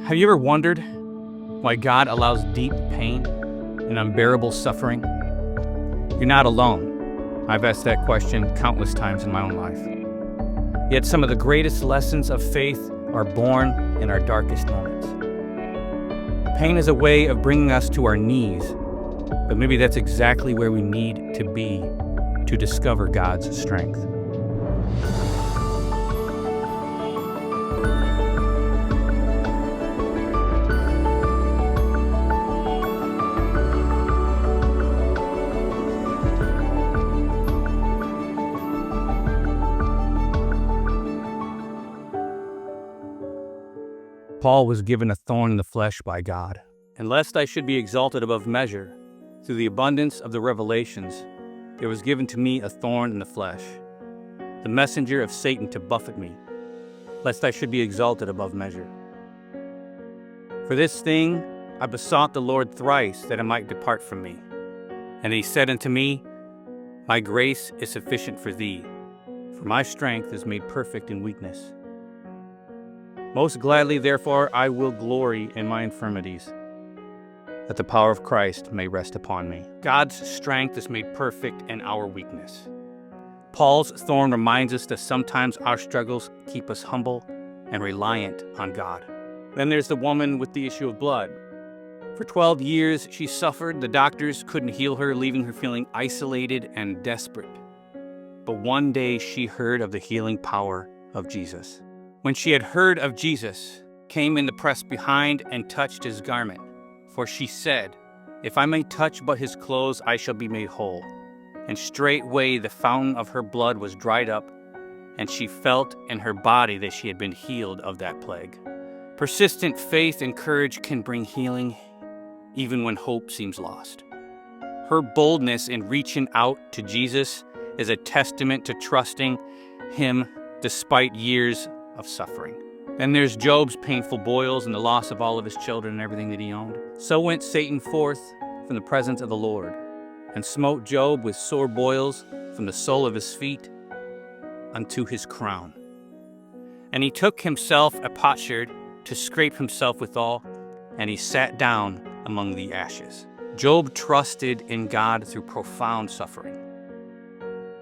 Have you ever wondered why God allows deep pain and unbearable suffering? You're not alone. I've asked that question countless times in my own life. Yet some of the greatest lessons of faith are born in our darkest moments. Pain is a way of bringing us to our knees, but maybe that's exactly where we need to be to discover God's strength. Paul was given a thorn in the flesh by God. And lest I should be exalted above measure, through the abundance of the revelations, there was given to me a thorn in the flesh, the messenger of Satan to buffet me, lest I should be exalted above measure. For this thing I besought the Lord thrice, that it might depart from me. And he said unto me, My grace is sufficient for thee, for my strength is made perfect in weakness. Most gladly, therefore, I will glory in my infirmities, that the power of Christ may rest upon me. God's strength is made perfect in our weakness. Paul's thorn reminds us that sometimes our struggles keep us humble and reliant on God. Then there's the woman with the issue of blood. For 12 years, she suffered. The doctors couldn't heal her, leaving her feeling isolated and desperate. But one day she heard of the healing power of Jesus. When she had heard of Jesus, came in the press behind and touched his garment. For she said, If I may touch but his clothes, I shall be made whole. And straightway the fountain of her blood was dried up, and she felt in her body that she had been healed of that plague. Persistent faith and courage can bring healing, even when hope seems lost. Her boldness in reaching out to Jesus is a testament to trusting him despite years of suffering. Then there's Job's painful boils and the loss of all of his children and everything that he owned. So went Satan forth from the presence of the Lord, and smote Job with sore boils from the sole of his feet unto his crown. And he took himself a potsherd to scrape himself withal, and he sat down among the ashes. Job trusted in God through profound suffering,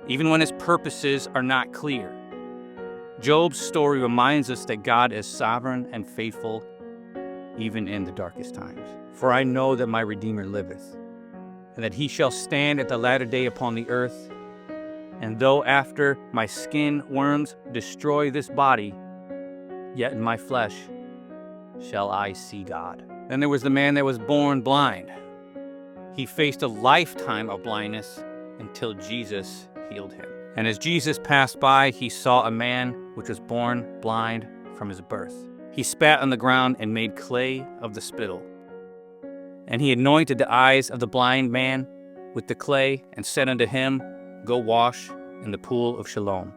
even when his purposes are not clear. Job's story reminds us that God is sovereign and faithful even in the darkest times. For I know that my Redeemer liveth, and that he shall stand at the latter day upon the earth. And though after my skin worms destroy this body, yet in my flesh shall I see God. Then there was the man that was born blind. He faced a lifetime of blindness until Jesus healed him. And as Jesus passed by, he saw a man which was born blind from his birth. He spat on the ground and made clay of the spittle. And he anointed the eyes of the blind man with the clay, and said unto him, Go wash in the pool of Siloam.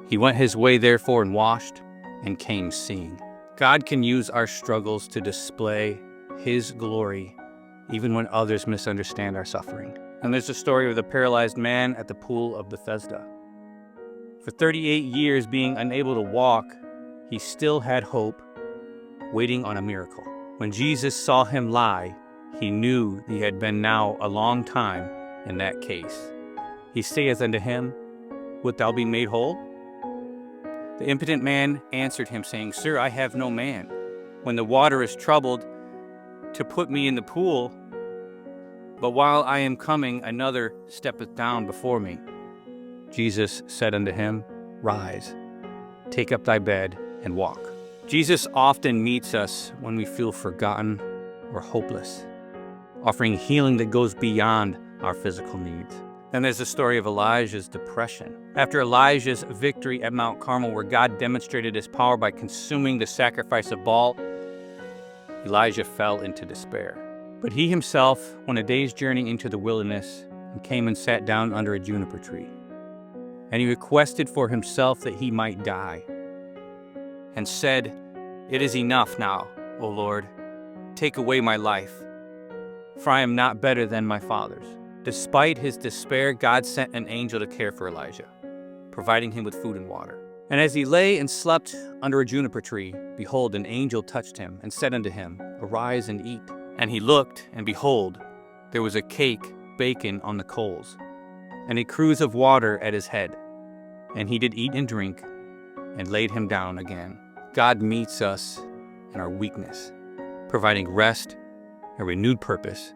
He went his way therefore and washed, and came seeing. God can use our struggles to display his glory, even when others misunderstand our suffering. And there's the story of the paralyzed man at the pool of Bethesda. For 38 years being unable to walk, he still had hope, waiting on a miracle. When Jesus saw him lie, he knew he had been now a long time in that case. He saith unto him, Wilt thou be made whole? The impotent man answered him, saying, Sir, I have no man, when the water is troubled, to put me in the pool. But while I am coming, another steppeth down before me. Jesus said unto him, Rise, take up thy bed, and walk. Jesus often meets us when we feel forgotten or hopeless, offering healing that goes beyond our physical needs. Then there's the story of Elijah's depression. After Elijah's victory at Mount Carmel, where God demonstrated his power by consuming the sacrifice of Baal, Elijah fell into despair. But he himself went a day's journey into the wilderness and came and sat down under a juniper tree. And he requested for himself that he might die, and said, It is enough now, O Lord, take away my life, for I am not better than my fathers. Despite his despair, God sent an angel to care for Elijah, providing him with food and water. And as he lay and slept under a juniper tree, behold, an angel touched him, and said unto him, Arise and eat. And he looked, and behold, there was a cake baken on the coals, and a cruse of water at his head. And he did eat and drink, and laid him down again. God meets us in our weakness, providing rest, a renewed purpose,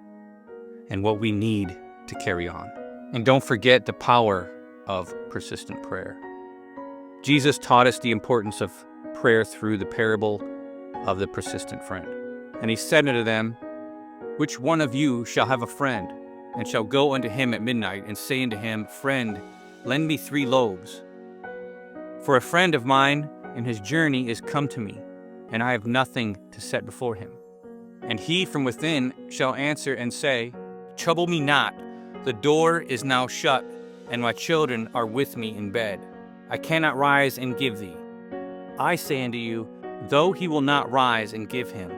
and what we need to carry on. And don't forget the power of persistent prayer. Jesus taught us the importance of prayer through the parable of the persistent friend. And he said unto them, Which one of you shall have a friend, and shall go unto him at midnight, and say unto him, Friend, lend me 3 loaves? For a friend of mine in his journey is come to me, and I have nothing to set before him. And he from within shall answer and say, Trouble me not, the door is now shut, and my children are with me in bed. I cannot rise and give thee. I say unto you, though he will not rise and give him,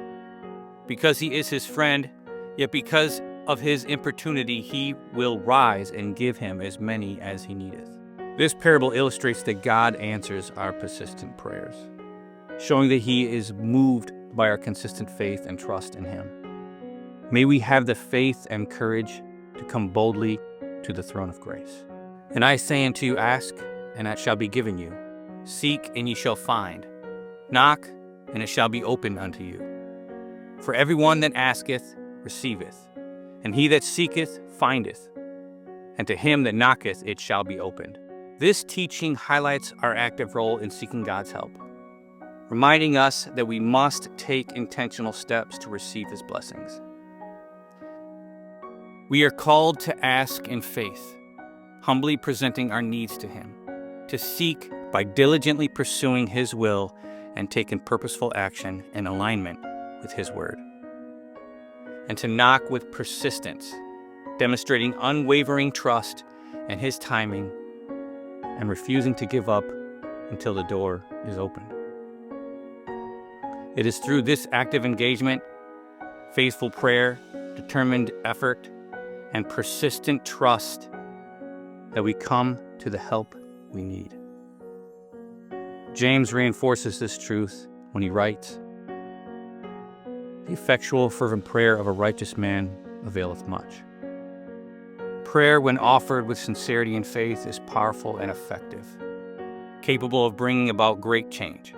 because he is his friend, yet because of his importunity he will rise and give him as many as he needeth. This parable illustrates that God answers our persistent prayers, showing that he is moved by our consistent faith and trust in him. May we have the faith and courage to come boldly to the throne of grace. And I say unto you, ask, and it shall be given you. Seek, and ye shall find. Knock, and it shall be opened unto you. For everyone that asketh, receiveth, and he that seeketh, findeth, and to him that knocketh, it shall be opened. This teaching highlights our active role in seeking God's help, reminding us that we must take intentional steps to receive his blessings. We are called to ask in faith, humbly presenting our needs to him, to seek by diligently pursuing his will and taking purposeful action in alignment with his word, and to knock with persistence, demonstrating unwavering trust in his timing and refusing to give up until the door is opened. It is through this active engagement, faithful prayer, determined effort, and persistent trust that we come to the help we need. James reinforces this truth when he writes, The effectual fervent prayer of a righteous man availeth much. Prayer, when offered with sincerity and faith, is powerful and effective, capable of bringing about great change.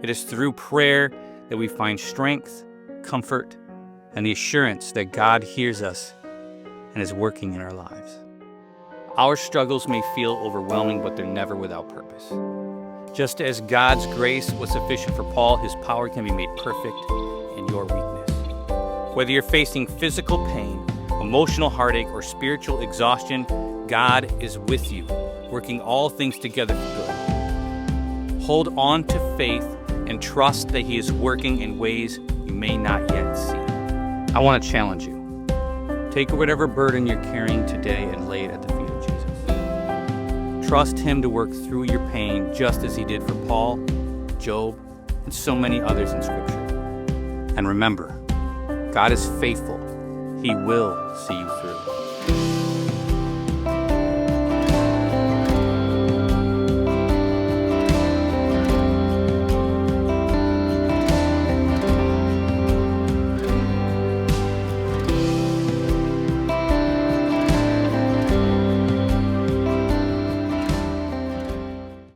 It is through prayer that we find strength, comfort, and the assurance that God hears us and is working in our lives. Our struggles may feel overwhelming, but they're never without purpose. Just as God's grace was sufficient for Paul, his power can be made perfect in your weakness. Whether you're facing physical pain, emotional heartache, or spiritual exhaustion, God is with you, working all things together for good. Hold on to faith and trust that he is working in ways you may not yet see. I want to challenge you. Take whatever burden you're carrying today and lay it at the feet of Jesus. Trust him to work through your pain just as he did for Paul, Job, and so many others in Scripture. And remember, God is faithful. He will see you through.